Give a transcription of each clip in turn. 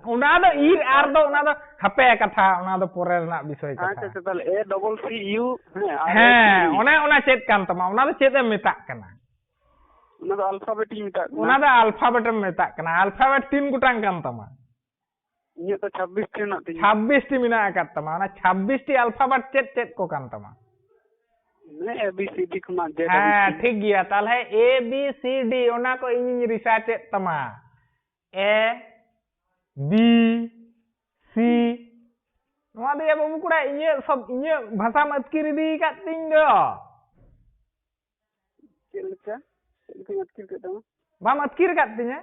उना दो ईर आर दो उना दो हपे कथा उना दो पोरे रना विषय कथा अच्छा ताले ए डबल सी यू हाँ उना चेत कान तमा उना दो चेत एम मेताक कना उना दो अल्फाबेट इ मेताक उना दो अल्फाबेट एम मेताक कना अल्फाबेट 3 गुटांग कान तमा इᱧ तो 26 टी ना 26 टी मिना आकात तमा ना 26 टी अल्फाबेट चेत चेत को कान तमा ने ए बी सी डी खना जे हाँ ठीक गया ताले ए बी सी डी उना को इन रिसर्च चेत तमा ए बी सी नवा दे बाबू कुड़ा इnye सब इnye भाषा मतकिर दी कातिंग दो चेलका मतकिर के तमा बा मतकिर कातिंगे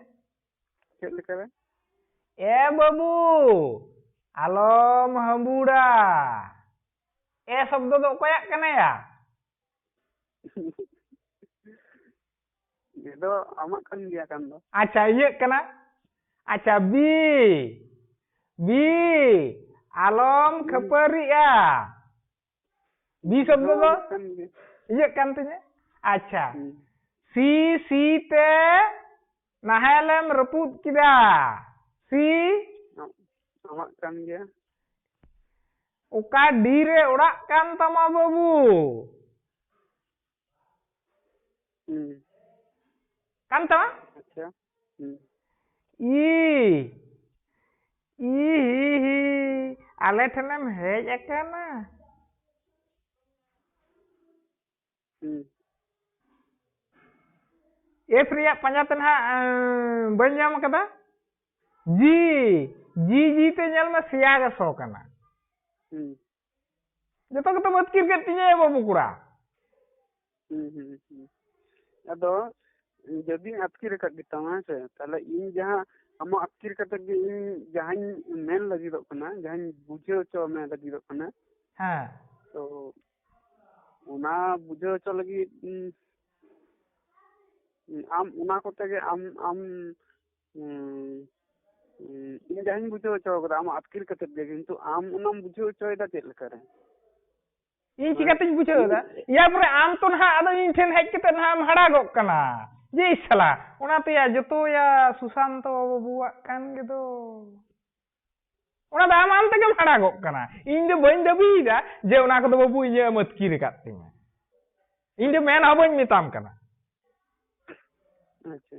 चेलका रे ए बाबू आलम हंबुड़ा ए शब्द दो कोया कने या ये दो आमा कन गया kan दो अच्छा ये कना अच्छा बी आलम खपरिया बी शब्द दो ये kan tinya अच्छा सी ते nahelem reput kida सी आमा kan गया उका Deere उड़ाक kan tama babu kan tama अच्छा आले ठनेम हेज अकाना एफ रिया पंजा तनहा बन जाम कदा जी ते नेल में सिया गे सो कना जतो तो मत क्रिकेट तिने बाबू कुड़ा अदो जदि अतकिर का गितावा से ताले इन जहां हम अतकिर का तक इन जहां मेन लगी दो कना जहां बुझे चो में लगी दो कना हां तो उना बुझे चो लगी आम उना को तगे आम इन जहां बुझे चो कदा आम अतकिर का तक किंतु आम उनाम बुझे चो दा चेल करे इन चिकाते बुझे दा या पर आम तो ना आदो इन ठेन हेज कते ना हम हड़ा गो कना जे सला उनाते या जतो या सुशांत बाबुआ कान गे दो उना दा आम ते के हड़ा गो कना इन दे बइन दबी दा जे उना को बाबू इये मत किर कातिंगा इन दे मेन हबन मिताम कना अच्छा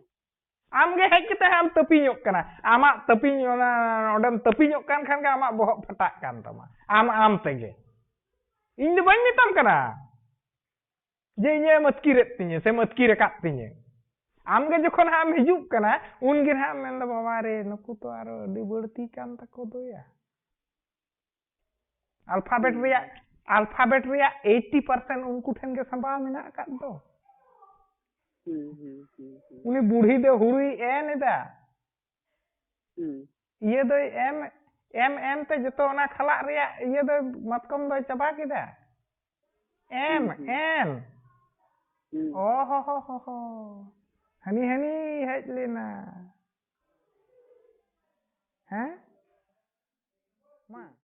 आम गे हेज कते हम तपिñok कना आमा तपिñ ओना ओडम तपिñok kan खान ga आमा बोहक फटाक kan तमा आम तेगे इन दे बइन मिताम कना जे इये मत किरेत तिñe से मत किर कातिñe आम गे जखन हम हिजुक कना उन गे हम मेन द बाबा रे नुकु तो आरो अडी बड़ती कान तको दो या अल्फाबेट रिया 80% उनको ठन के संभाल मेना का दो उनी बूढ़ी दे हुरी एन दा ये दो एम ते जतो ना खला रिया ये दो मतकम दो चबा किदा एम एन ओ हो हनी हेज लेना हैं मा